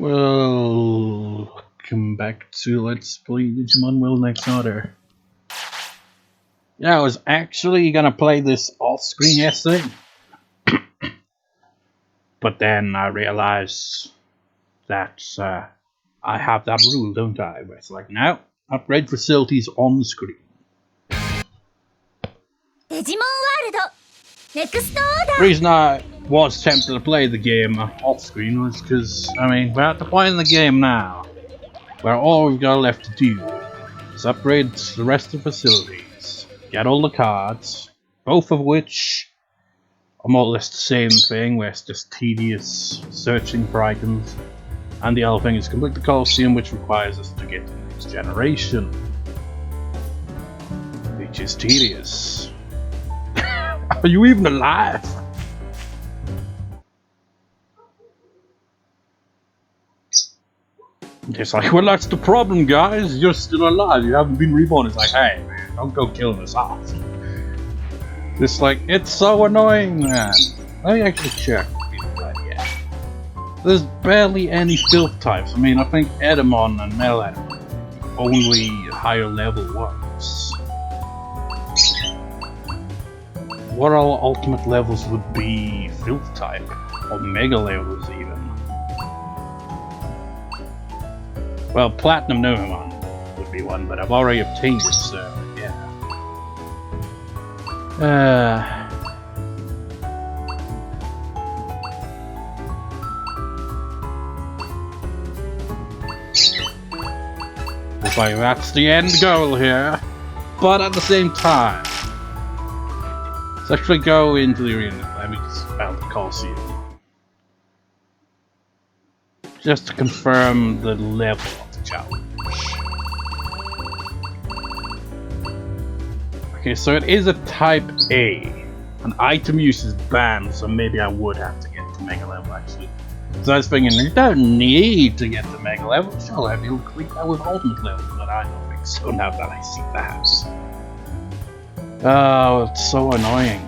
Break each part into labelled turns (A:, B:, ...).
A: Welcome back to Let's Play Digimon Will Next Order. Yeah, I was actually gonna play this off-screen yesterday, but then I realized that I have that rule, don't I? Where it's like, no, upgrade facilities on the screen.
B: Digimon World Next Order.
A: The reason I was tempted to play the game off-screen was because, I mean, we're at the point in the game now where all we've got left to do is upgrade the rest of the facilities, get all the cards, both of which are more or less the same thing, where it's just tedious searching for items, and the other thing is complete the colosseum, which requires us to get to the next generation, which is tedious. Are you even alive? It's like, well, that's the problem, guys. You're still alive. You haven't been reborn. It's like, hey, man, don't go killing us off. It's like, it's so annoying, man. Let me actually check. Yeah. There's barely any filth types. I mean, I think Edamon and Meladon only higher level ones. What all ultimate levels would be filth type? Or mega levels, even? Well, Platinum Gomamon would be one, but I've already obtained it, so yeah. Looks like that's the end goal here, but at the same time, let's actually go into the arena. Let me just found the colosseum. Just to confirm the level of the challenge. Okay, so it is a type A. An item use is banned, so maybe I would have to get to mega level actually. So I was thinking, you don't need to get to mega level. Sure, I'll be able to complete that with ultimate level, but I don't think so now that I see that. Oh, it's so annoying.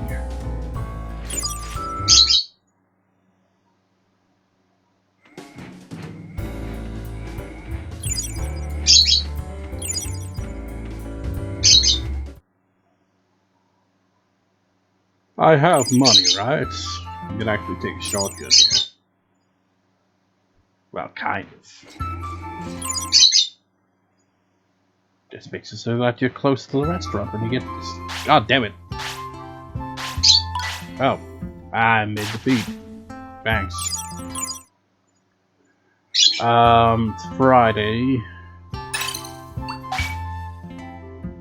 A: I have money, right? I can actually take a shortcut here. Well, kind of. Just makes it so that you're close to the restaurant when you get this. God damn it! Oh, I made the feed. Thanks. It's Friday.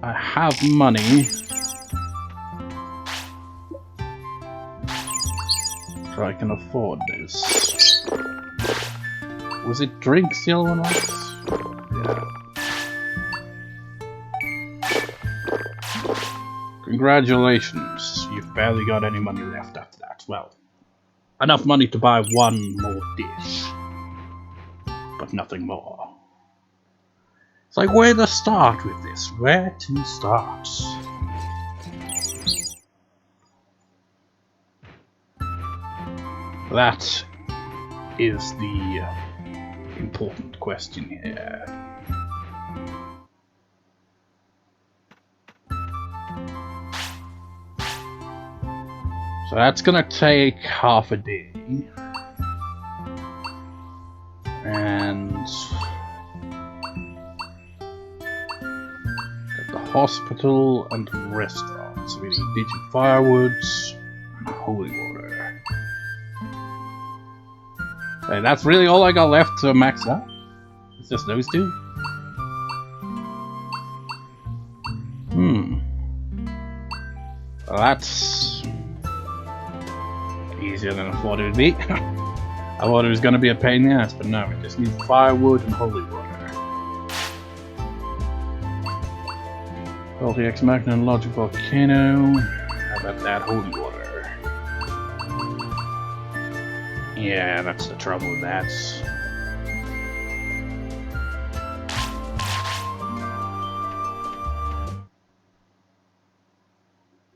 A: I have money. So I can afford this. Was it drinks the other one was? Yeah. Congratulations, you've barely got any money left after that. Well, enough money to buy one more dish, but nothing more. It's like, where to start with this? Where to start? That is the important question here. So that's gonna take half a day. And at the hospital and the restaurant. So we need Digi firewoods and holy water. Hey, that's really all I got left to max out? It's just those two? Well, that's easier than I thought it would be. I thought it was going to be a pain in the ass, but no, we just need firewood and holy water. Healthy Ex Machina and Logic Volcano. How about that holy water? Yeah, that's the trouble with that.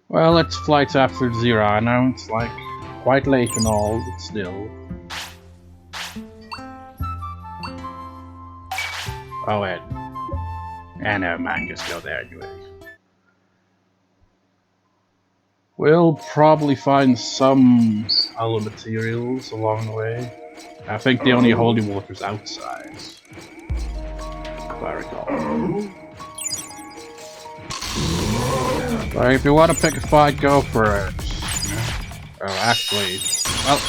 A: Well, it's flights after 0. I know it's like quite late and all, but still. poet. And mangas go there anyway. We'll probably find some other materials along the way. I think the only holy water's outside, if I recall. But if you want to pick a fight, go for it. Oh, actually, well,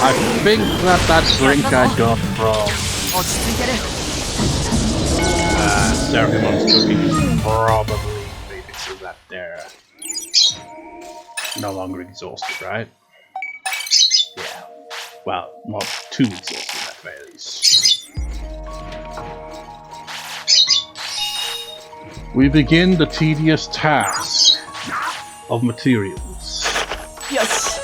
A: I think that drink I got from Seraphim's cooking probably maybe so that they're no longer exhausted, right? Yeah. Well, not too exhausted at the very least. We begin the tedious task of materials.
C: Yes.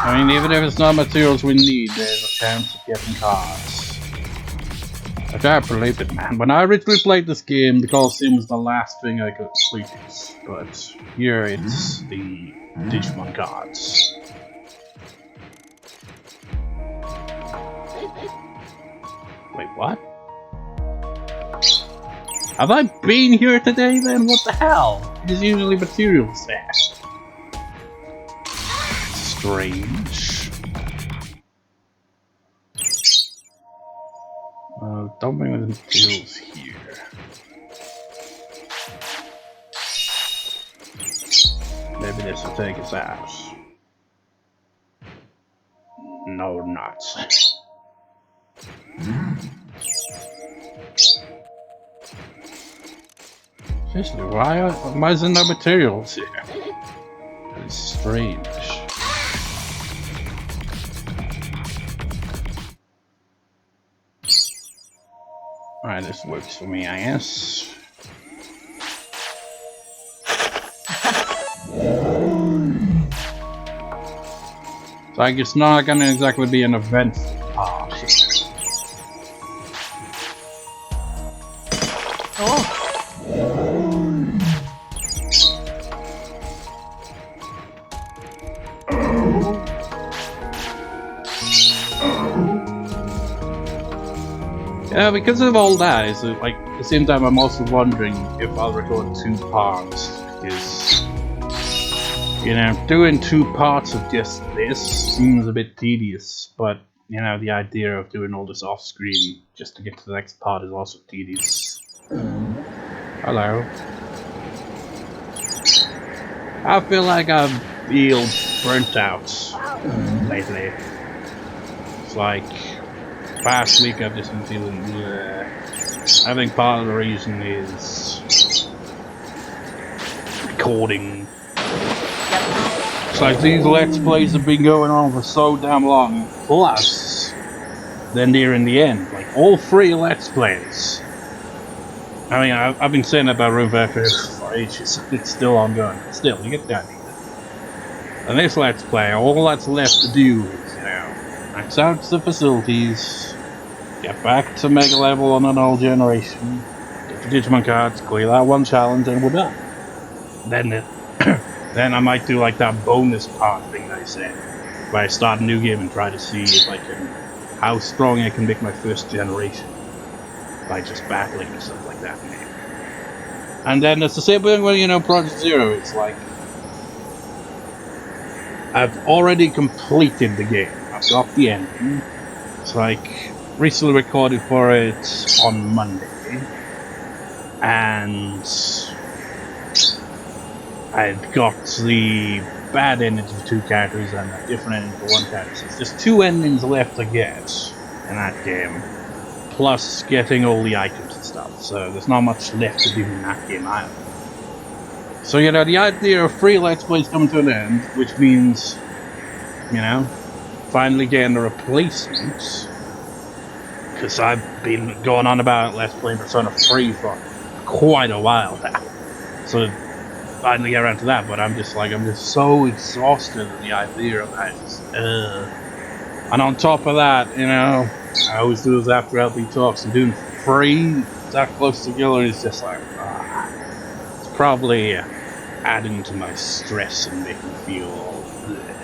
A: I mean, even if it's not materials we need, there's a chance of getting cards. I can't believe it, man. When I originally played this game, the Colosseum was the last thing I could complete, but here it's the Digimon cards. Wait, what? Have I been here today then? What the hell? There's usually materials there. Strange. Don't bring the materials here. Maybe this will take us out. No, not. Seriously, why is there no materials here? That is strange. Alright, this works for me, I guess. So I guess not gonna exactly be an event part here.
C: Oh.
A: Yeah, because of all that, it's like at the same time I'm also wondering if I'll record 2 parts, because you know, doing 2 parts of just this seems a bit tedious, but you know, the idea of doing all this off screen just to get to the next part is also tedious. Hello. I feel like I've feel burnt out lately. It's like past week I've just been feeling bleh. I think part of the reason is recording. It's like these Let's Plays have been going on for so damn long, plus then near in the end, like all 3 Let's Plays. I mean, I've been saying about Room for ages, it's still ongoing, but still, you get the idea. And this Let's Play, all that's left to do is, you know, max out the facilities, get back to Mega Level on an old generation, get the Digimon cards, clear that 1 challenge, and we're done. Then I might do like that bonus part thing that I said, where I start a new game and try to see if I can, how strong I can make my first generation by just battling and stuff like that. And then it's the same thing with, you know, Project Zero. It's like I've already completed the game. I've got the ending. It's like recently recorded for it on Monday, and I've got the bad ending for 2 characters and a different ending for 1 character. So it's just 2 endings left to get in that game, plus getting all the items and stuff. So there's not much left to do in that game either. So you know, the idea of 3 Let's Plays coming to an end, which means, you know, finally getting a replacement. Because I've been going on about Let's Play Persona 3 for quite a while now. So finally get around to that, but I'm just so exhausted at the idea of that. And on top of that, you know, I always do those after LP talks, and doing 3 that close together is just like, it's probably adding to my stress and making me feel bleh.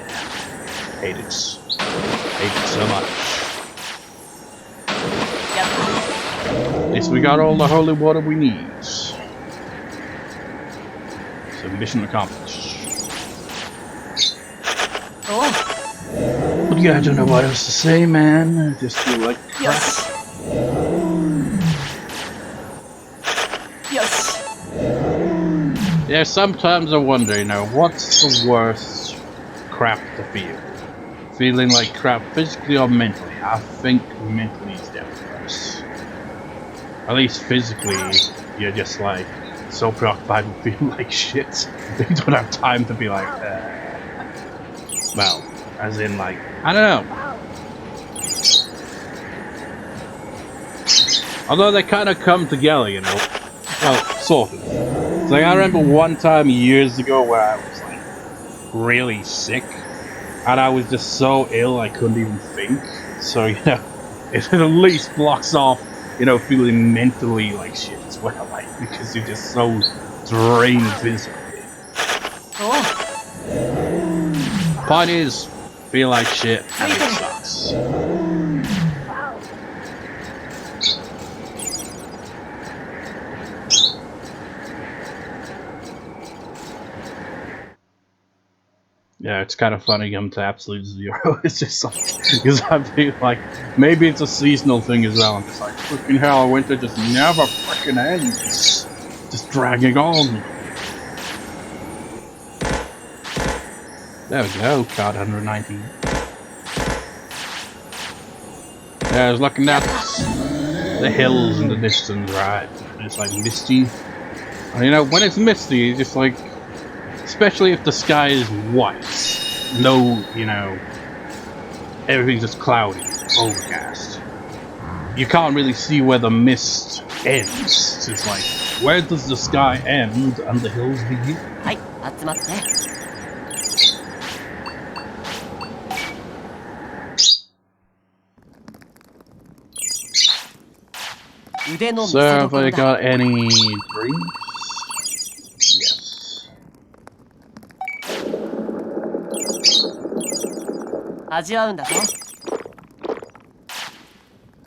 A: Hate it. Hate it so much. At least we got all the holy water we need. So mission accomplished. But yeah, I don't know what else to say, man. I just feel like crap. Yeah, sometimes I wonder, you know, what's the worst crap to feel? Feeling like crap physically or mentally? I think mentally is definitely worse. At least physically, you're just like so preoccupied with feeling like shit that you don't have time to be like, well, as in like, I don't know. Although they kind of come together, you know. Well, sort of. It's like I remember one time years ago where I was like really sick, and I was just so ill I couldn't even think. So you know, it at least blocks off, you know, feeling mentally like shit as well, like because you're just so drained physically. Point is, feel like shit and it sucks. Yeah, it's kind of funny come to absolute zero. It's just like, because I feel like maybe it's a seasonal thing as well. I'm just like, freaking hell, winter just never freaking ends. Just dragging on. There we go, card 119. Yeah, I was looking at the hills in the distance, right? And it's like misty. And you know, when it's misty, it's just like, especially if the sky is white, no, you know, everything's just cloudy, overcast. You can't really see where the mist ends. It's like, where does the sky end and the hills begin? So, have I got any drinks? Yes.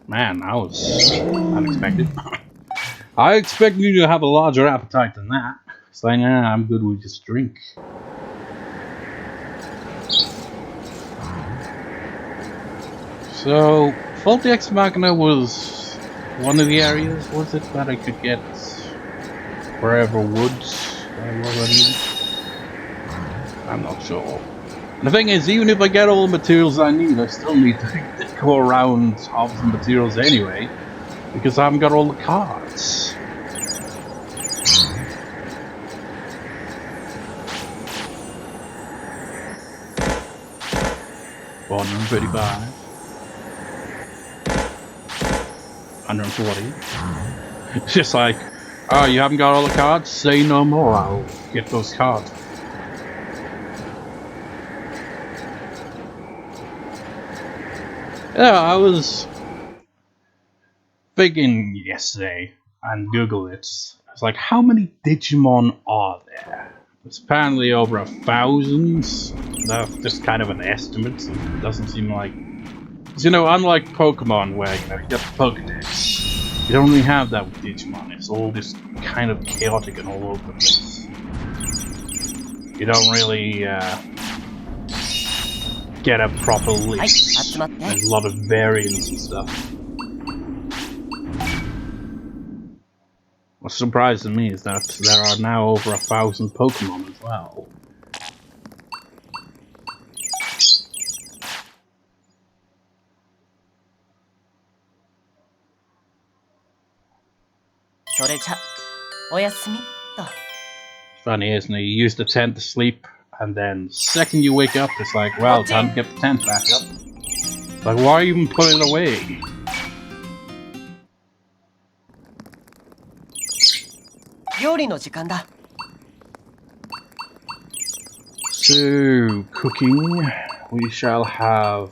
A: Man, that was unexpected. I expect you to have a larger appetite than that. So, yeah, I'm good with just drink. So, Faulty Ex Machina was one of the areas, was it, that I could get wherever woods I was already? I'm not sure. And the thing is, even if I get all the materials I need, I still need to go around half the materials anyway, because I haven't got all the cards. $135. 140. It's just like, oh, you haven't got all the cards? Say no more, I'll get those cards. Yeah, I was thinking yesterday and Googled it. It's like, how many Digimon are there? It's apparently over 1,000. That's just kind of an estimate. It doesn't seem like, you know, unlike Pokemon, where you know you get the Pokedex. You don't really have that with Digimon. It's all just kind of chaotic and all over the place. You don't really get a proper list. There's a lot of variants and stuff. What's surprising me is that there are now over 1,000 Pokemon as well. Funny, isn't it? You use the tent to sleep, and then the second you wake up, it's like, well, time to get the tent back up. Like, why even put it away? So, cooking, we shall have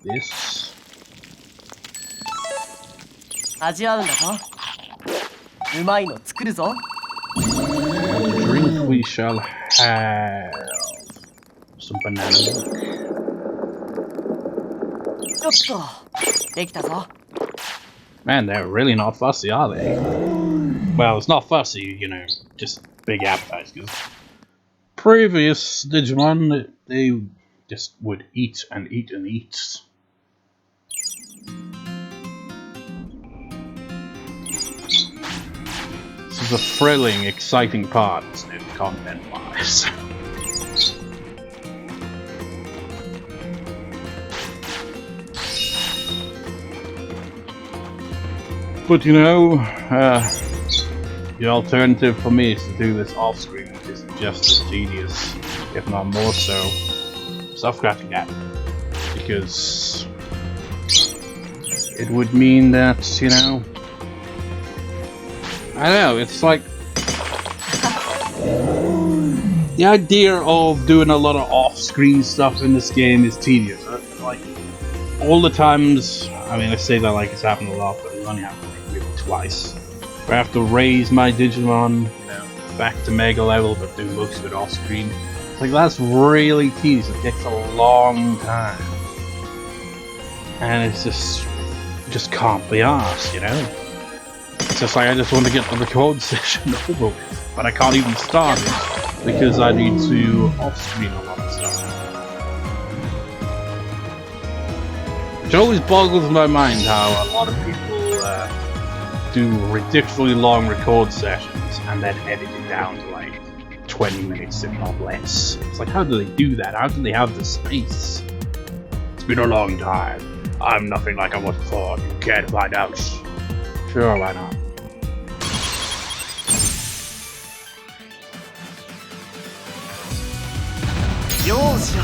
A: this. Drink we shall have some some banana milk.
C: よっとできたぞ
A: Man, they're really not fussy, are they? Well, it's not fussy, you know, just big appetites. Because previous Digimon, they just would eat and eat and eat. This is a thrilling, exciting part, content-wise. But you know, the alternative for me is to do this off-screen, which is just as tedious, if not more so. Stop scratching that. Because it would mean that, you know, I don't know, it's like the idea of doing a lot of off-screen stuff in this game is tedious. Like, all the times, I mean, I say that like it's happened a lot, but it's only happened like maybe twice. Where I have to raise my Digimon, you know, back to Mega level, but do most of it off-screen. It's like, that's really tedious. It takes a long time. And it's just can't be arsed, you know? It's just like, I just want to get the record session over with, but I can't even start it because I need to off-screen a lot of stuff. Which always boggles my mind how a lot of people do ridiculously long record sessions and then edit it down to like 20 minutes, if not less. It's like, how do they do that? How do they have the space? It's been a long time. I'm nothing like I was before. You can't find out. Sure, why not?
C: Yoshi,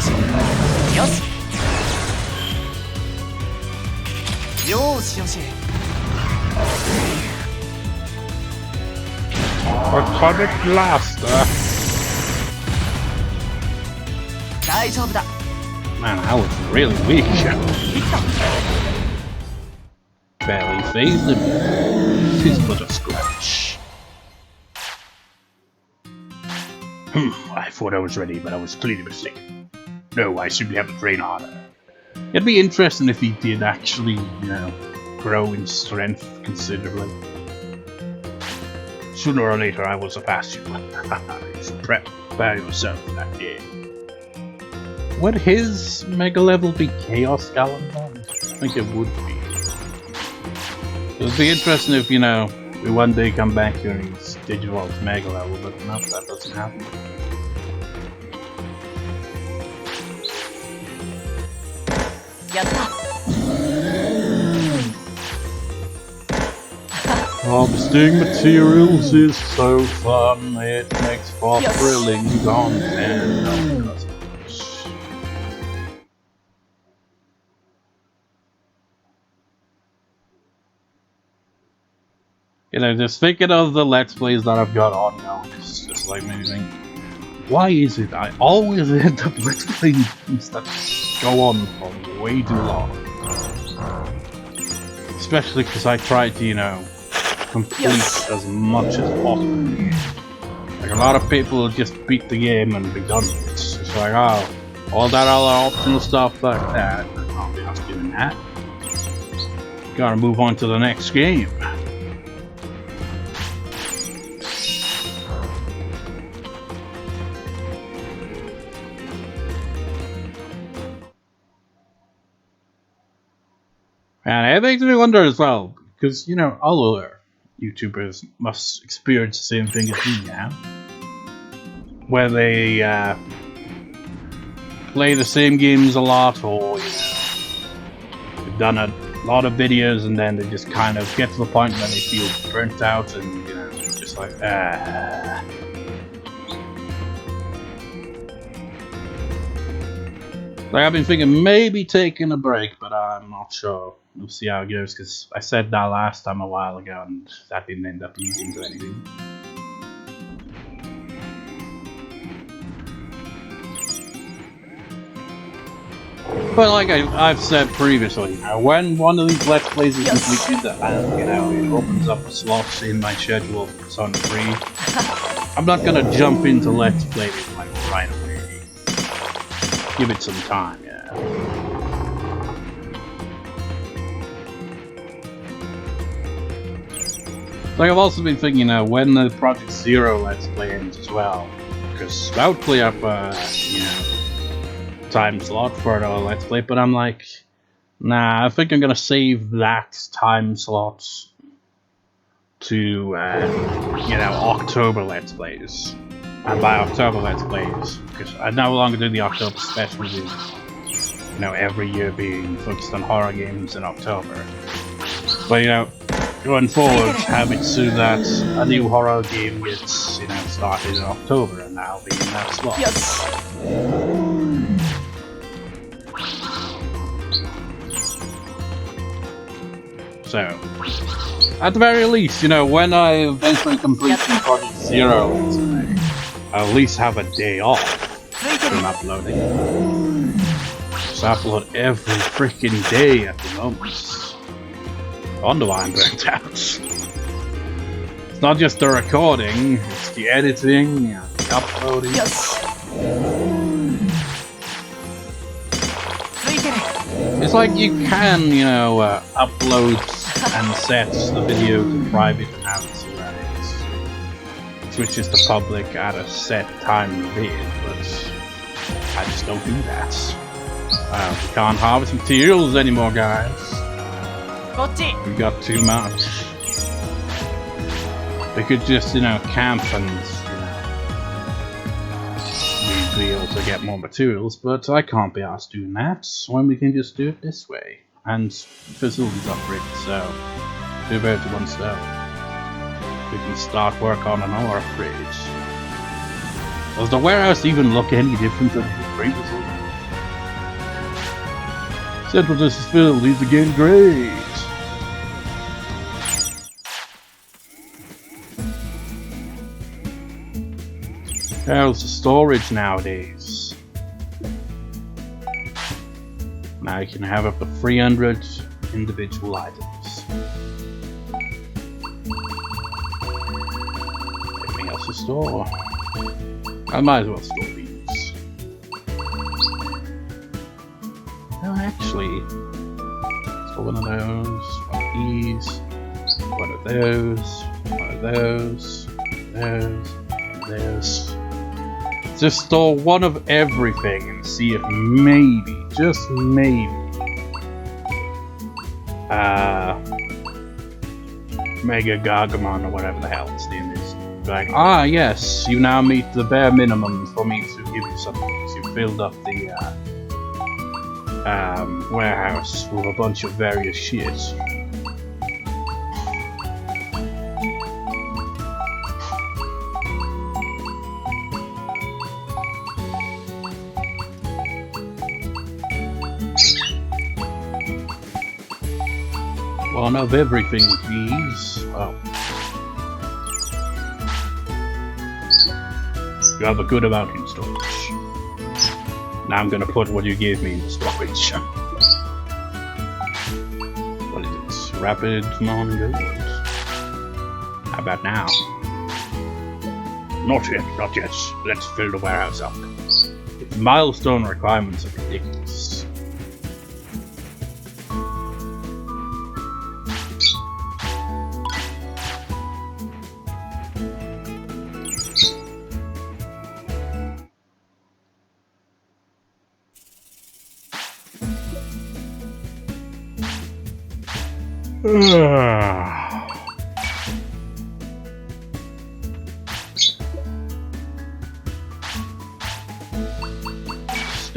C: Yoshi. Yoshi, Yoshi.
A: Atomic blaster.
C: 大丈夫だ
A: Man, I was really weak.
C: できた
A: Barely phased him. Tis but a scratch. I thought I was ready, but I was clearly mistaken. No, I simply have to train harder. It'd be interesting if he did actually, you know, grow in strength considerably. Sooner or later, I will surpass you. Just prepare yourself for that day. Would his mega level be Chaos Gomamon? I think it would be. It would be interesting if, you know, we one day come back here and he's Digivolt's mega level, but no, that doesn't happen. Harvesting materials is so fun, it makes for thrilling content. You know, just thinking of the Let's Plays that I've got on, you know, it's just like maybe why is it I always end up Let's Playing things that go on for way too long? Especially because I try to, you know, complete as much as possible. Like, a lot of people just beat the game and be done with it. It's like, oh, all that other optional stuff like that, I can't be asked doing that. Gotta move on to the next game. And it makes me wonder as well, because, you know, all other YouTubers must experience the same thing as me now. Where they play the same games a lot, or, you know, they've done a lot of videos and then they just kind of get to the point where they feel burnt out and, you know, just like, Like, I've been thinking maybe taking a break, but I'm not sure. We'll see how it goes, because I said that last time a while ago, and that didn't end up leading to anything. But like I've said previously, you know, when one of these Let's Plays is completed, and, you know, it opens up slots in my schedule for Persona 3, I'm not gonna jump into Let's Play it like right away. give it some time, yeah. Like, I've also been thinking, when the Project Zero Let's Play ends as well, because that would play up, time slot for the Let's Play, but I'm like, nah, I think I'm gonna save that time slot to, October Let's Plays. And by October Let's Plays, because I no longer do the October special with, every year being focused on horror games in October. But, going forward, have it so that a new horror game gets, started in October, and I'll be in that slot.
C: Yes.
A: So, at the very least, when I eventually complete the Project Zero Let's Play, I'll at least have a day off from uploading. Just upload every freaking day at the moment. I wonder why I'm burnt out. It's not just the recording, it's the editing, the uploading.
C: Yes.
A: It's like you can, upload and set the video to private and so that it switches to public at a set time of day, but I just don't do that. We can't harvest materials anymore, guys. We got too much. We could just, camp and, we'd be able to get more materials, but I can't be asked doing that when we can just do it this way. And facilities upgraded, so two birds with one stone. We can start work on another upgrade. Does the warehouse even look any different than it previously? Central Distance facilities again, great. How's the storage nowadays? Now you can have up to 300 individual items. Anything else to store? I might as well store these. No, actually, store one of those, one of these, one of those, one of those, one of those, one of those. Just store one of everything and see if maybe, just maybe, Mega Gomamon or whatever the hell its name is. Like, yes, you now meet the bare minimum for me to give you something. So you filled up the warehouse with a bunch of various shit. One of everything, please. Oh. You have a good amount in storage. Now I'm gonna put what you gave me in the storage. What is it? Rapid non-good. How about now? Not yet, not yet. Let's fill the warehouse up. Its milestone requirements are ridiculous.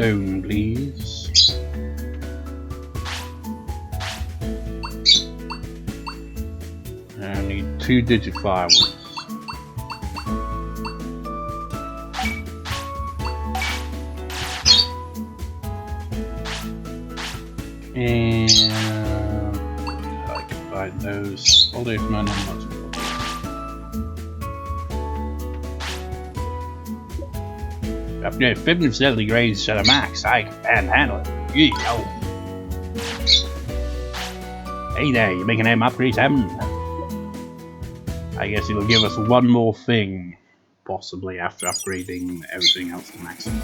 A: Stone, please. I need 2 digit fireworks. And I can find those. All these men are not. Up near 50% degrees to the max, I can handle it. Yo. Hey there, you making them upgrades happen? I guess it'll give us one more thing, possibly after upgrading everything else to maximum.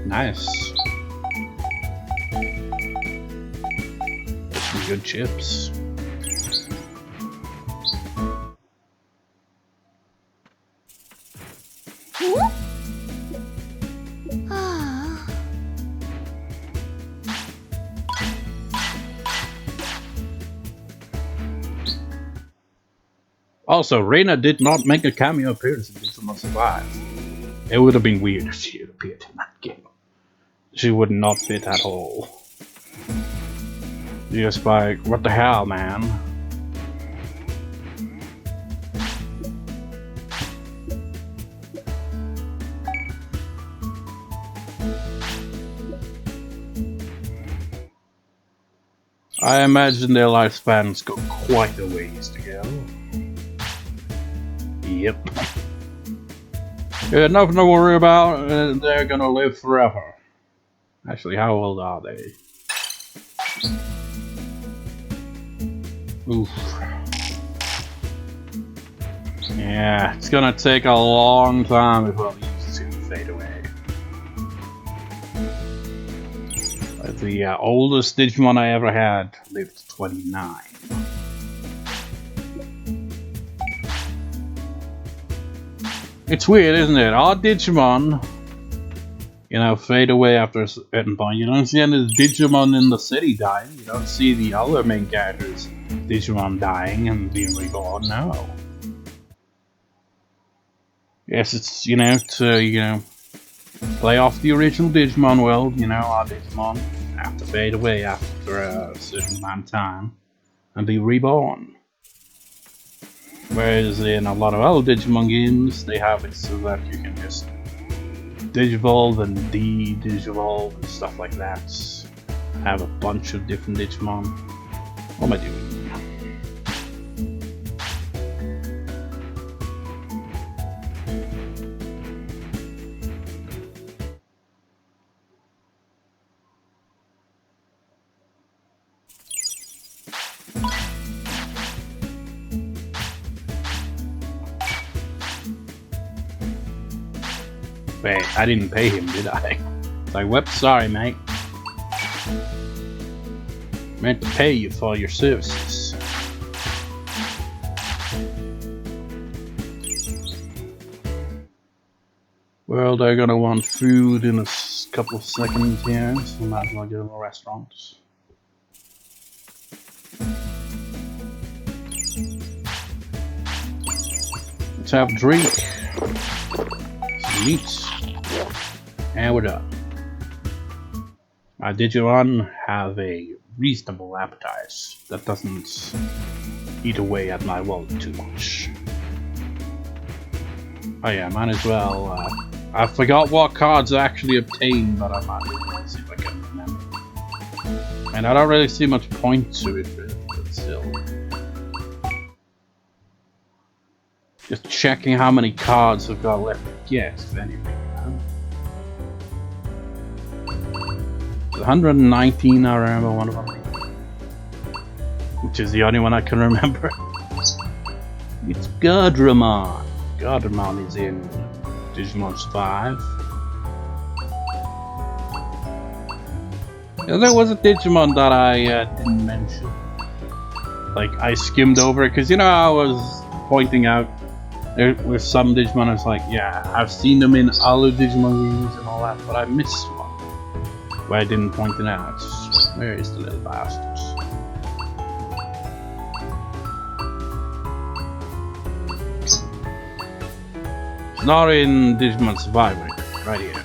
A: Nice. Some good chips. Also, Reina did not make a cameo appearance in Digimon Survive. It would have been weird if she had appeared in that game. She would not fit at all. Just like, what the hell, man? I imagine their lifespans go quite a ways to go. Yep. Yeah, nothing to worry about. They're gonna live forever. Actually, how old are they? Oof. Yeah, it's gonna take a long time before these two fade away. The oldest Digimon I ever had lived 29. It's weird, isn't it? Our Digimon, you know, fade away after a certain point. You don't see any Digimon in the city dying. You don't see the other main characters, Digimon, dying and being reborn. No. Yes, it's, you know, to, play off the original Digimon world. You know, our Digimon have to fade away after a certain amount of time and be reborn. Whereas in a lot of other Digimon games, they have it so that you can just Digivolve and de-Digivolve and stuff like that. Have a bunch of different Digimon. What am I doing? Wait, I didn't pay him, did I? Like, whoop, sorry, mate. Meant to pay you for your services. Well, they're gonna want food in a couple of seconds here, so we might as well go to a restaurant. Let's have a drink. Some meat. And we're done. My Digimon have a reasonable appetite that doesn't eat away at my wallet too much. Oh yeah, might as well. I forgot what cards I actually obtained, but I might as well see if I can remember. And I don't really see much point to it, but still. Just checking how many cards I've got left to get, if anything. 119, I remember one of them. Which is the only one I can remember. It's Gomamon. Gomamon is in Digimon Survive. Yeah, there was a Digimon that I didn't mention. Like, I skimmed over it, because, you know, I was pointing out there were some Digimon I was like, yeah, I've seen them in other Digimon games and all that, but I missed one. Where I didn't point it out. Where is the little bastard? It's not in Digimon Survivor, right here.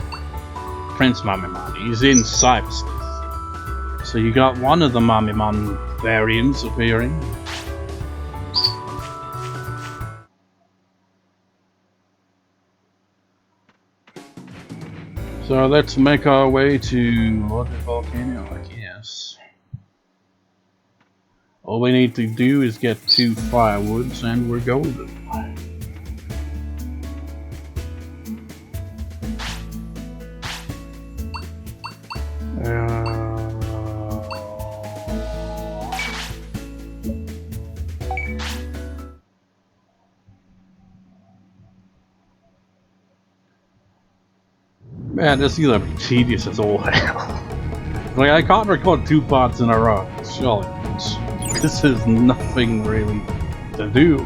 A: Prince Mamimon, he's in cyberspace. So you got one of the Mamimon variants appearing. So let's make our way to Water Volcano, I guess. All we need to do is get 2 firewoods and we're golden. Man, this is gonna be tedious as all hell. Like, I can't record 2 parts in a row, surely. Because there's nothing really to do.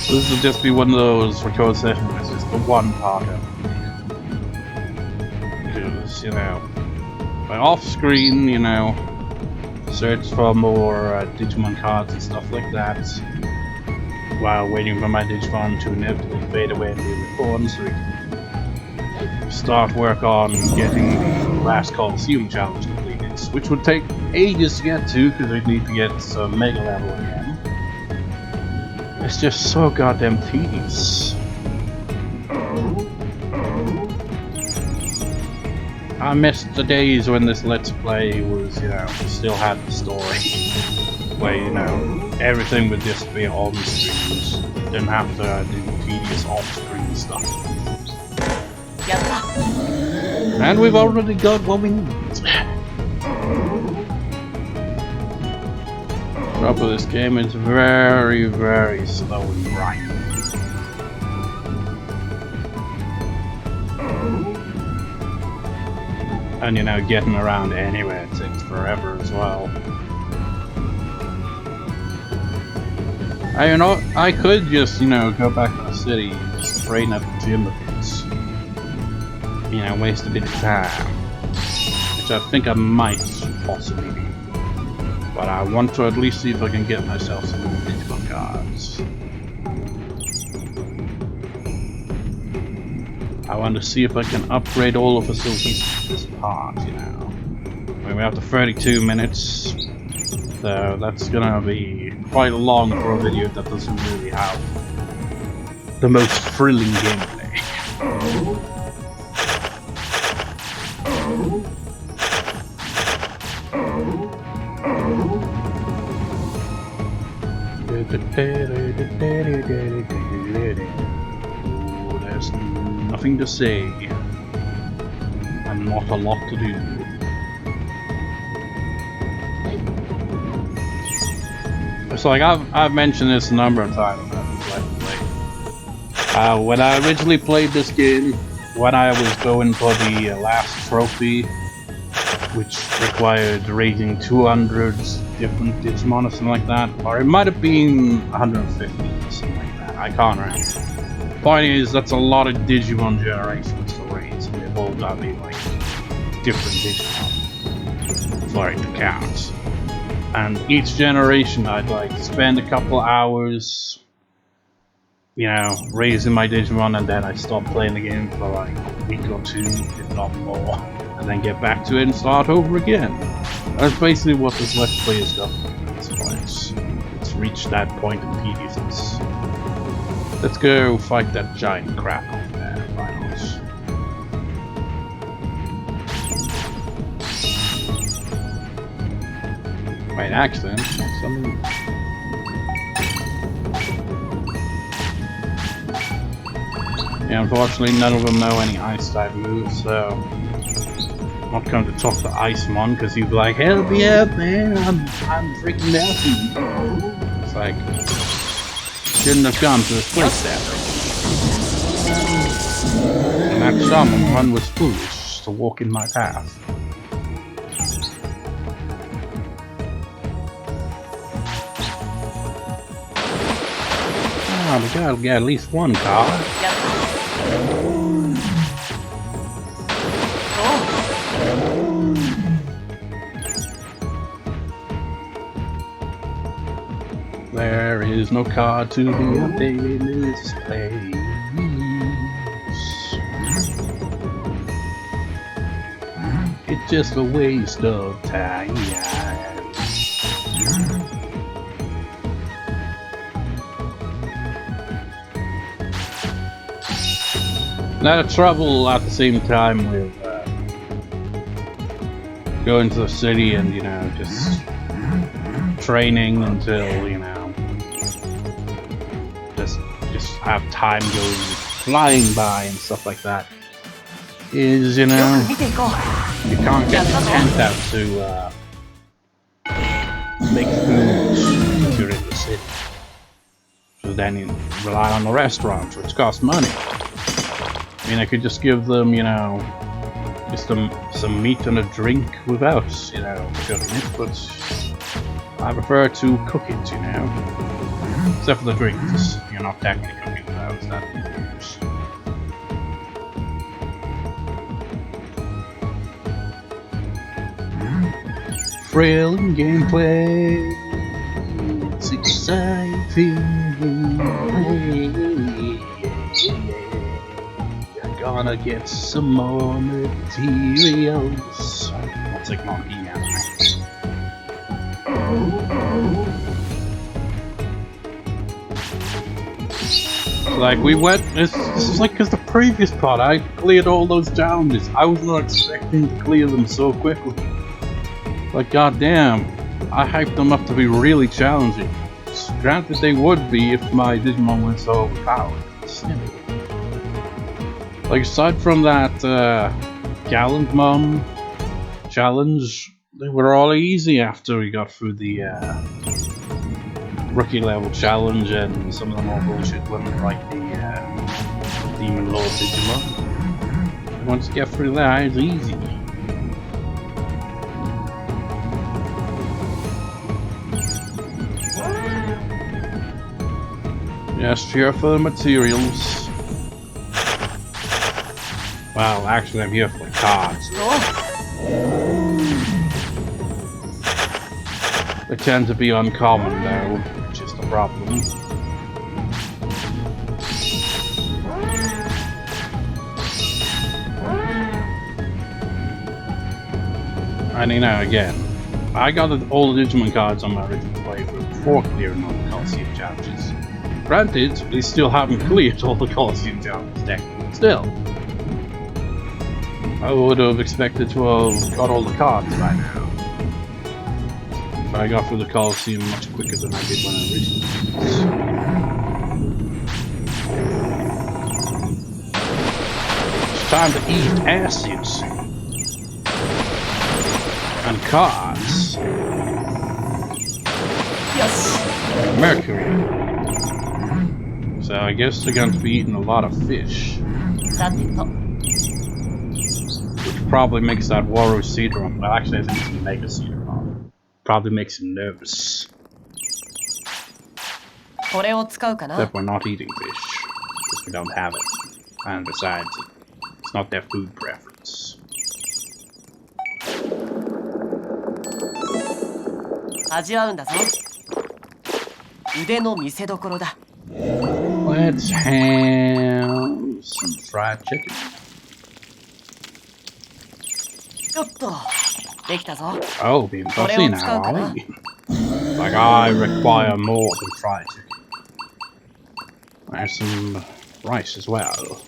A: This will just be one of those record sessions where it's just the one part of it. Because, you know, like off screen, you know, search for more Digimon cards and stuff like that, while waiting for my Digimon to inevitably fade away and be reborn, so we can start work on getting the last Colosseum challenge completed, which would take ages to get to because we'd need to get some Mega level again. It's just so goddamn tedious. I missed the days when this Let's Play was, you know, still had the story, where, you know, everything would just be on screens. Didn't have to do tedious off-screen stuff. And we've already got what we need. Top of this game is very, very slow and grinding. And you know, getting around anywhere takes forever as well. You know, I could just, you know, go back to the city and just train at the gym a bit. You know, waste a bit of time. Which I think I might possibly do. But I want to at least see if I can get myself some more Digimon cards. I want to see if I can upgrade all the facilities to this part, you know. We're up to 32 minutes. So that's gonna be quite long for a video that doesn't really have the most thrilling gameplay. There's nothing to say, and not a lot to do. It's like I've mentioned this a number of times. When I originally played this game, when I was going for the last trophy, which required raising 200 different Digimon or something like that, or it might have been 150 or something like that. I can't remember. Point is, that's a lot of Digimon generations to raise, and they've all got to be like different Digimon for it to count. And each generation, I'd like spend a couple hours, you know, raising my Digimon, and then I stop playing the game for like a week or two, if not more, and then get back to it and start over again. That's basically what this Let's Play has done at this point. It's reached that point of tediousness. Let's go fight that giant crap over there, why not? Wait, actually, something. Yeah, unfortunately, none of them know any ice type moves, so I'm not going to talk to Icemon because he'd be like, "Help me up, man! I'm freaking melting." It's like, shouldn't have come to this place that way. And that someone was foolish to walk in my path. Oh, we gotta get at least one card. There is no card to be updated in this place. It's just a waste of time. Now the trouble at the same time with going to the city and, you know, just training until, you know, just have time going flying by and stuff like that is, you know, you can't get the tent out to make food if you're in the city. So then you rely on the restaurants, which cost money. mean, I could just give them, you know, just some meat and a drink without, you know, cooking it, but I prefer to cook it, you know. Except for the drinks, you're not technically cooking without that. Thrilling gameplay, it's exciting. You're gonna get some more materials. I'll take monkey now. Like we went, this is like because the previous part I cleared all those challenges. I was not expecting to clear them so quickly. Like goddamn, I hyped them up to be really challenging. Granted, they would be if my Digimon weren't so overpowered. Like aside from that Gomamon challenge, they were all easy after we got through the rookie level challenge and some of the more bullshit ones like the Demon Lord Digimon. Once you get through that, it's easy. Yes, here for the materials. Well, actually, I'm here for the cards. They tend to be uncommon, though, which is the problem. And you know, again, I got all the Digimon cards on my original playthrough before clearing all the Colosseum challenges. Granted, we still haven't cleared all the Colosseum challenges technically. Still, I would have expected to have got all the cards by now. But I got through the Colosseum much quicker than I did when I originally did. It's time to eat acids and cards.
C: Yes.
A: Mercury. So I guess they're going to be eating a lot of fish. Which probably makes that Waru Cedron. Well, actually, I think it's Mega Cedron. Probably makes him nervous. Except we're not eating fish. Because we don't have it. And besides, it's not their food preference. Let's have some fried chicken. Oh, being fussy now, are we? Like I require more than fried chicken. There's some rice as well.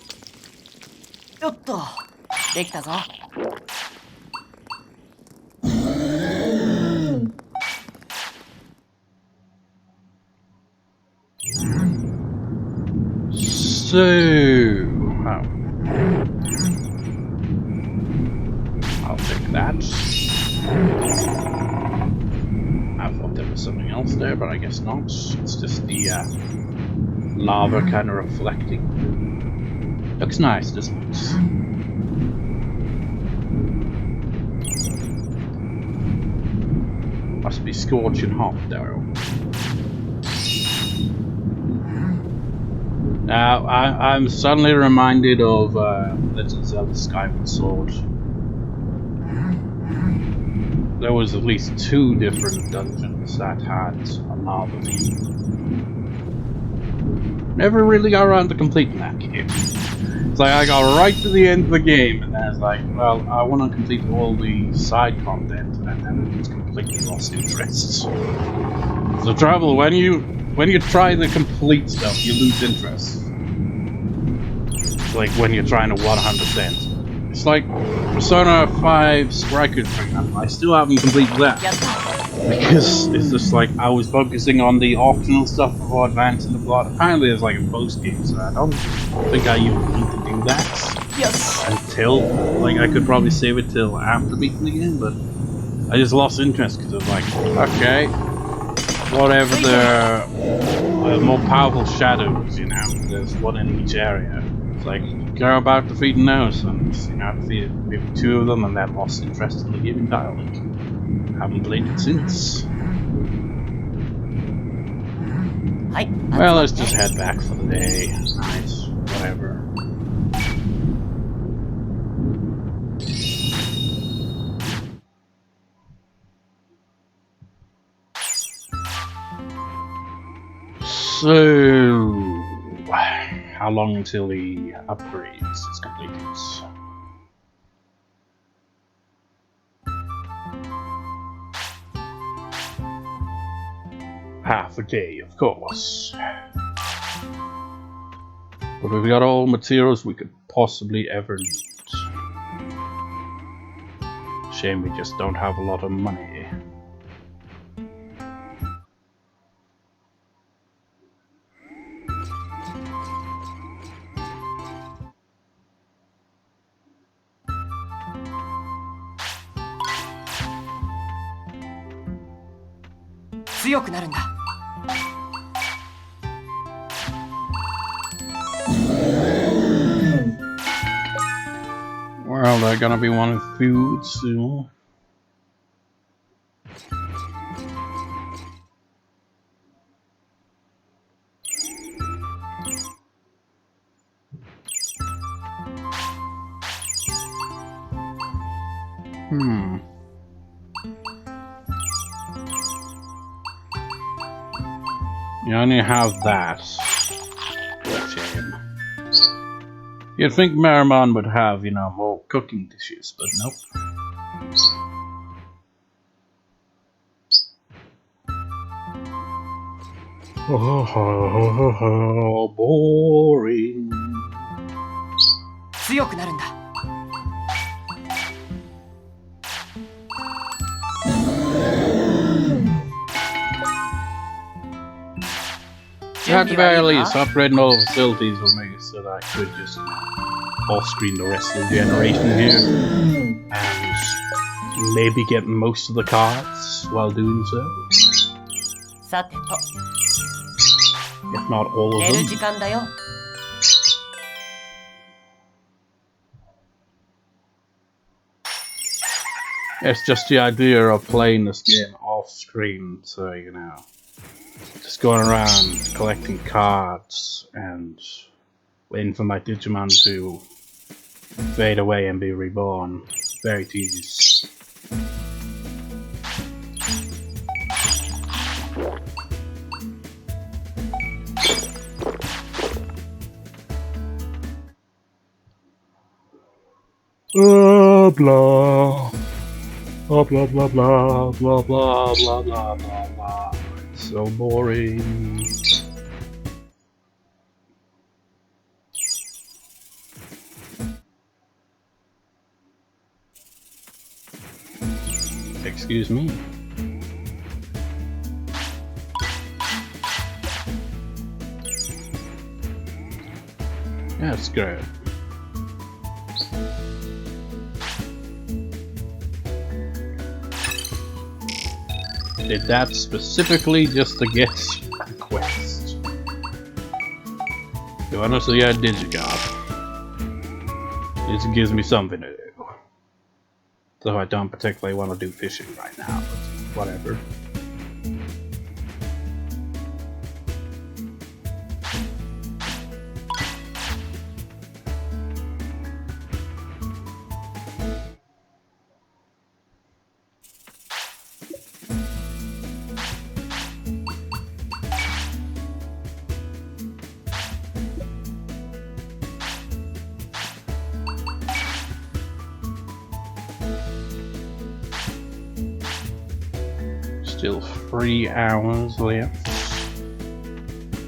A: So, I'll take that. I thought there was something else there, but I guess not. It's just the lava kind of reflecting. Looks nice, doesn't it? Must be scorching hot, though. Now, I'm suddenly reminded of Legend of Zelda Skyward Sword. There was at least 2 different dungeons that had a lava theme. Never really got around to completing that game. It's like I got right to the end of the game, and then it's like, well, I want to complete all the side content, and then I just completely lost interest. The trouble, when you try to complete stuff, you lose interest. Like when you're trying to 100%. It's like Persona 5 Striker, for example. I still haven't completed that. Because it's just like I was focusing on the optional stuff before advancing the plot. Apparently there's like a post game, so I don't think I even need to do that.
C: Yes.
A: Until, like, I could probably save it till after beating the game, but I just lost interest because I was like, okay, whatever the more powerful shadows, you know, there's one in each area. It's like, go about defeating those, and you know, defeated maybe 2 of them, and then lost interest in the game entirely. Haven't played it since.
C: はい、
A: Well,
C: 集ま
A: let's
C: って
A: just head back for the day. Nice, whatever. So, how long until the upgrades is completed? Half a day, of course. But we've got all materials we could possibly ever need. Shame we just don't have a lot of money.
C: 「強くなるんだ」
A: Well, they're gonna be wanting food soon. You only have that. Shame. You'd think Marimon would have, you know, more cooking dishes, but nope. Oh, boring.
C: 強くなるんだ
A: At the very least, upgrading all the facilities will make it so that I could just off-screen the rest of the generation here and maybe get most of the cards while doing so.
C: さてと
A: If not all
C: 寝
A: of
C: る
A: them.
C: 時間だよ
A: It's just the idea of playing this game off-screen, so you know, just going around collecting cards and waiting for my Digimon to fade away and be reborn. Very tedious. Blah blah. Blah blah blah blah blah blah blah blah blah blah. It's so boring. Excuse me. That's great. Did that specifically just to get a quest. You wanna see a Digicop? This gives me something to do. Though I don't particularly want to do fishing right now, but whatever. Still 3 hours left.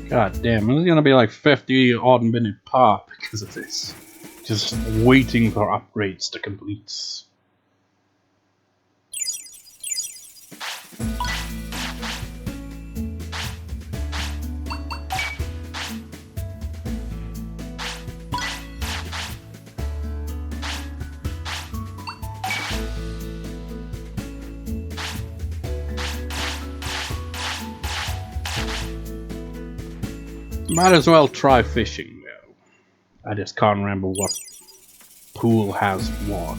A: God damn, this is gonna be like 50 odd minute part because of this. Just waiting for upgrades to complete. Might as well try fishing though. I just can't remember what pool has what.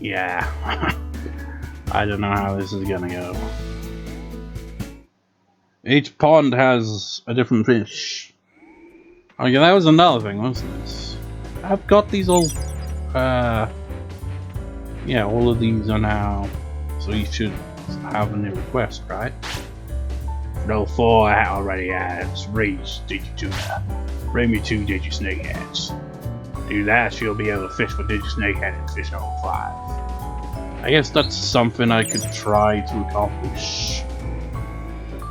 A: Yeah. I don't know how this is gonna go. Each pond has a different fish. Oh yeah, that was another thing, wasn't it? I've got these all, yeah, all of these are now, so you should have a new request, right? No 4 already has raised Digituna. Bring me 2 Digisnakeheads. Do that, you'll be able to fish for Digisnakehead and fish number 5. I guess that's something I could try to accomplish.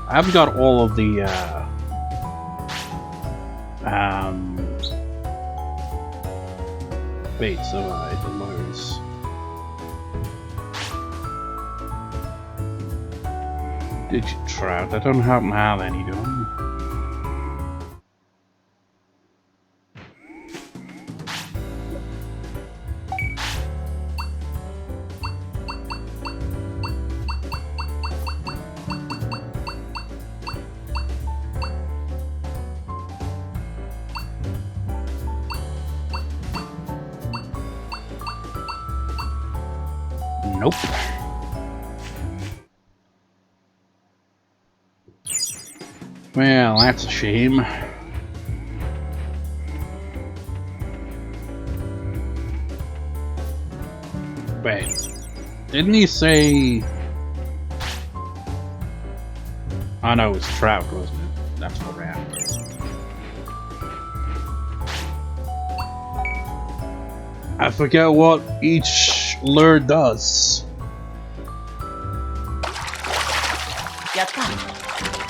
A: I haven't got all of the, baits, so the lures. Digitrout, I don't happen to have any, do I? Nope. Well, that's a shame. Wait, didn't he say... Oh no, it was trout, wasn't it? That's what ramble. I forget what each lure does.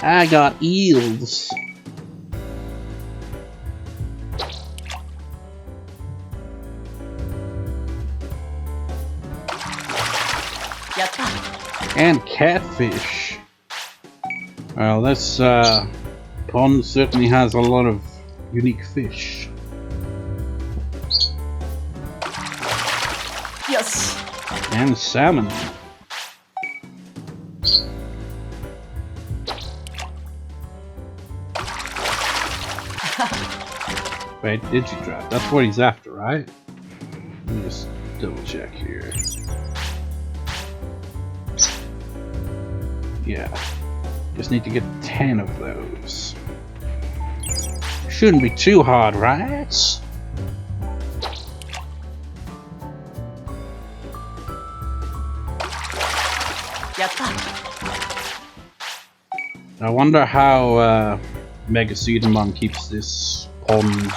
A: I got eels. And catfish. Well, this pond certainly has a lot of unique fish.
C: Yes.
A: And salmon. Wait, Digitrap. That's what he's after, right? Let me just double check here. Yeah. Just need to get 10 of those. Shouldn't be too hard, right? I wonder how Digimon keeps this pond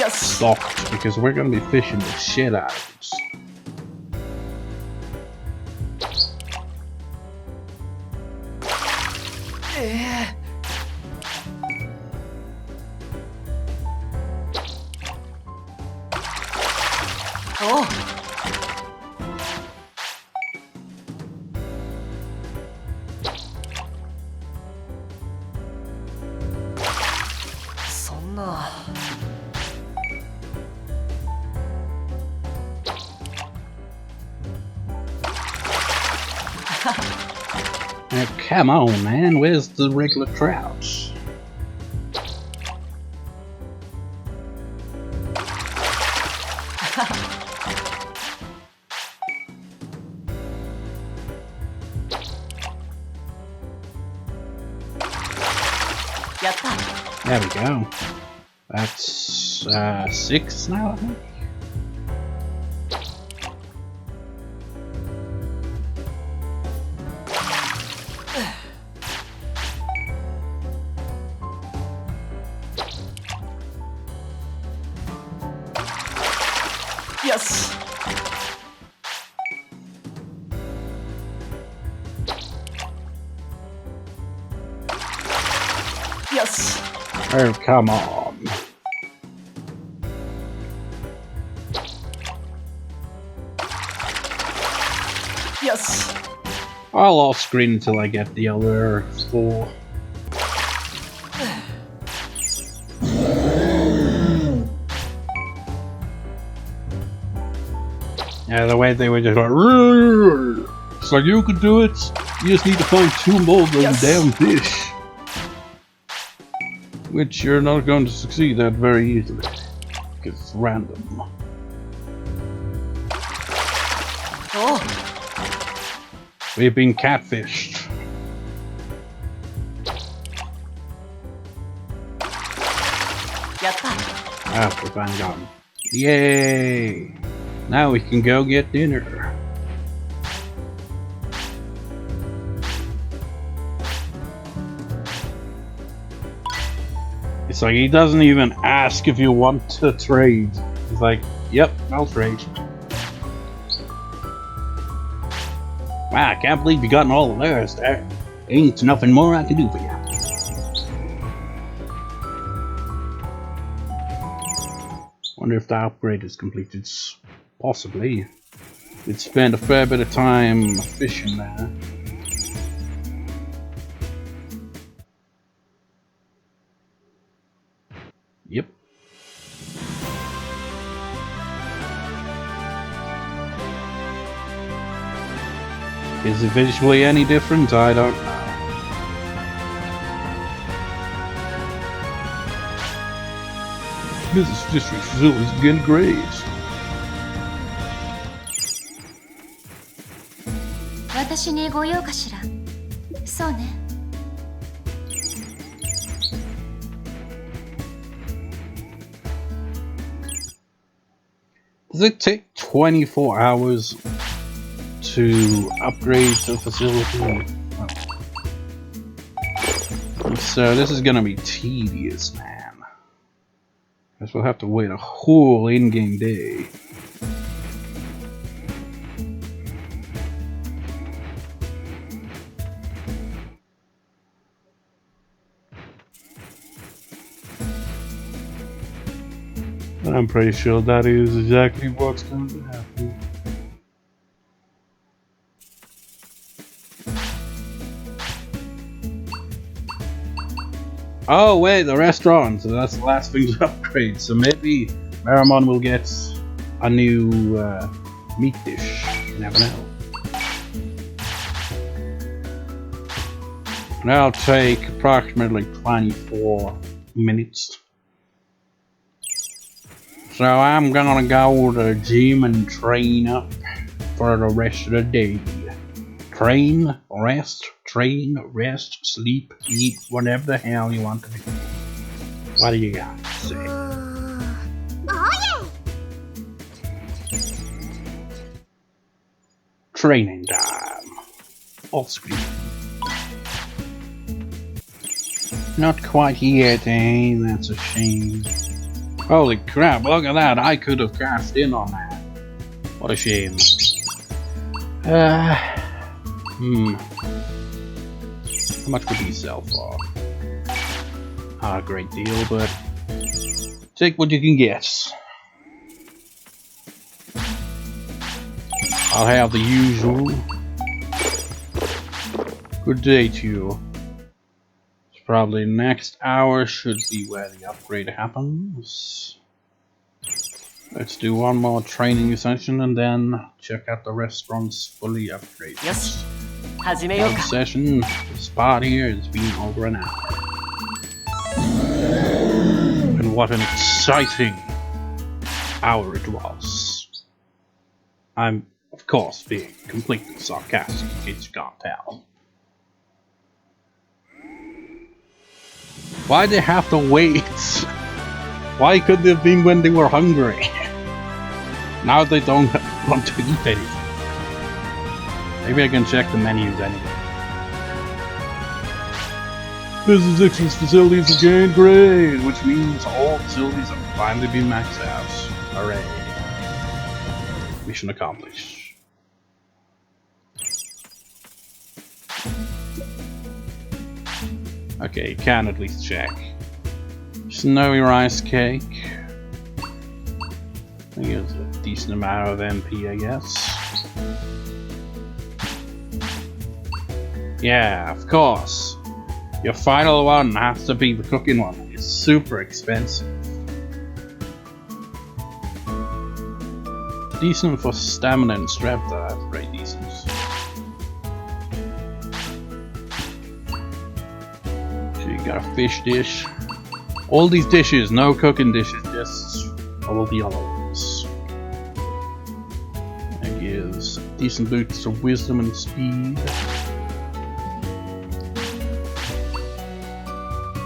A: stocked, because we're going to be fishing the shit out of it. Now, come on, man, where's the regular trout? There we go. That's 6 now, I think.
C: Yes. Yes.
A: Oh, come on.
C: Yes.
A: I'll off screen until I get the other 4. Yeah, the way they were just like, so you could do it. You just need to find 2 more of those
C: Yes.
A: damn fish. Which you're not going to succeed at very easily. Because it's random.
C: Oh,
A: We've been catfished.
C: yatta.
A: Ah, we finally got him. Yay! Now we can go get dinner. It's like he doesn't even ask if you want to trade. He's like, yep, I'll trade. Wow, I can't believe you gotten all of theirs. There ain't nothing more I can do for you. Wonder if the upgrade is completed. Possibly. It spent a fair bit of time fishing there. Yep. Is it visually any different? I don't know. This district facilities again great.
B: 私にご用かしら。そうね。
A: Does it take 24 hours to upgrade the facility? Oh. So this is gonna be tedious, man. Guess we'll have to wait a whole in-game day. I'm pretty sure that is exactly what's going to happen. Oh wait, the restaurant! So that's the last thing to upgrade. So maybe Maramon will get a new meat dish. You never know. And that'll take approximately 24 minutes. So I'm gonna go to the gym and train up for the rest of the day. Train, rest, sleep, eat, whatever the hell you want to do. What do you got to say? Training time. Off screen. Not quite yet, eh? That's a shame. Holy crap, look at that. I could have cashed in on that. What a shame. How much would these sell for? Not a great deal, but take what you can get. I'll have the usual. Good day to you. Probably next hour should be where the upgrade happens. Let's do one more training session and then check out the restaurant's fully upgraded.
C: Yes. 始めようか。
A: Session. The spot here has been over an hour. And what an exciting hour it was. I'm, of course, being completely sarcastic in case you can't tell. Why'd they have to wait? Why couldn't it have been when they were hungry? Now they don't want to eat anything. Maybe I can check the menus anyway. Business Dixon's facilities again great, which means all facilities have finally been maxed out. Hooray. Mission accomplished. Okay, you can at least check. Snowy rice cake. I think it's a decent amount of MP, I guess. Yeah, of course. Your final one has to be the cooking one. It's super expensive. Decent for stamina and strength, though. That's pretty decent. So you got a fish dish. All these dishes, no cooking dishes, just all the other ones. That gives decent boosts of wisdom and speed.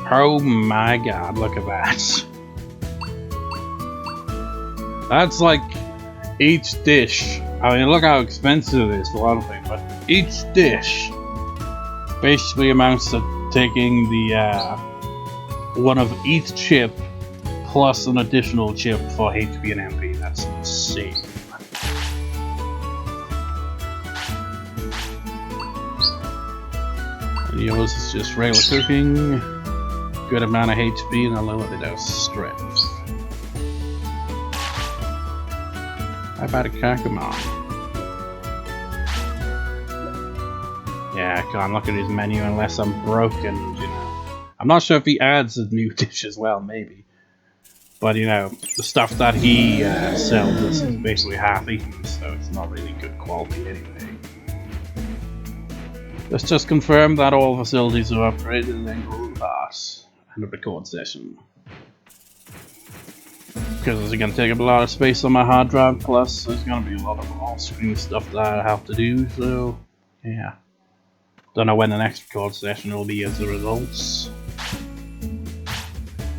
A: Oh my god, look at that. That's like each dish. I mean, look how expensive it is for one thing, but each dish basically amounts to taking the one of each chip plus an additional chip for HP and MP. That's insane. And yours is just regular cooking, good amount of HP, and a little bit of strength. How about a Gomamon? Yeah, I can't look at his menu unless I'm broken, you know. I'm not sure if he adds a new dish as well, maybe. But, you know, the stuff that he sells is basically half eaten, so it's not really good quality anyway. Let's just confirm that all facilities are upgraded and then go pass and a record session. Because it's going to take up a lot of space on my hard drive, plus there's going to be a lot of off-screen stuff that I have to do, so yeah. Don't know when the next record session will be as a result.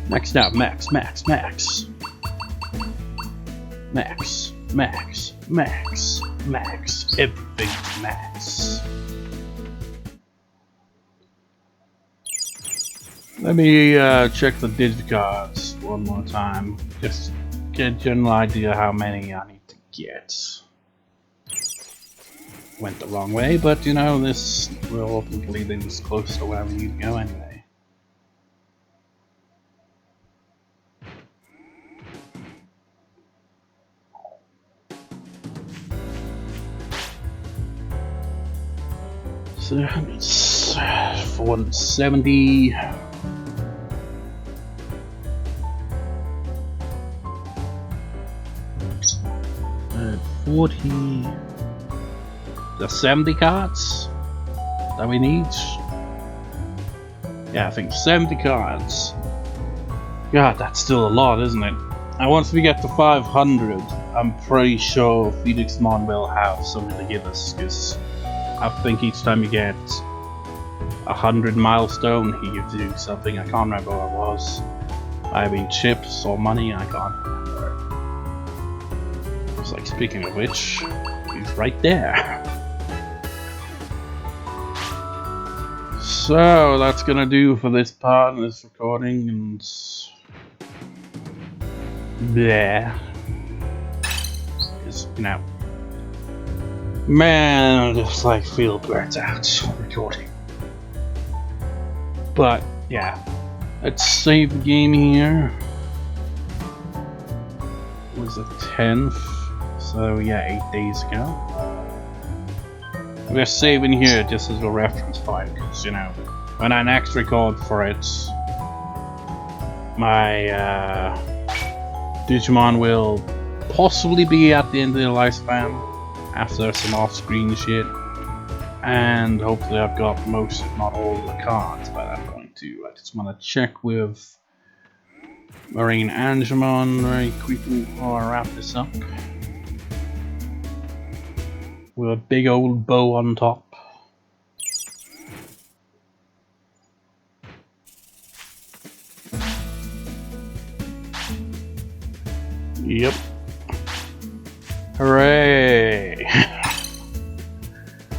A: Next up, Max. Everything's Max. Let me check the digicards one more time. Just get a general idea how many I need to get. Went the wrong way, but you know, this will ultimately lead us close to where we need to go anyway. So it's 470. 40. The 70 cards that we need. Yeah, I think 70 cards. God, that's still a lot, isn't it? And once we get to 500, I'm pretty sure Digimon will have something to give us, because I think each time you get 100 milestone, he gives you something. I can't remember what it was. I mean, chips or money, I can't remember. It's like, speaking of which, he's right there. So that's gonna do for this part of this recording, and yeah, just, you know, man, I just like feel burnt out recording. But yeah, let's save the game here. It was the 10th, so yeah, 8 days ago. We're saving here just as a reference point, because, you know, when I next record for it, my Digimon will possibly be at the end of their lifespan after some off-screen shit, and hopefully I've got most, if not all, of the cards by that point too. I just want to check with Marine Angemon very quickly before I wrap this up. With a big old bow on top. Yep. Hooray!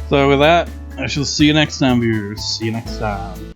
A: So with that, I shall see you next time, viewers. See you next time.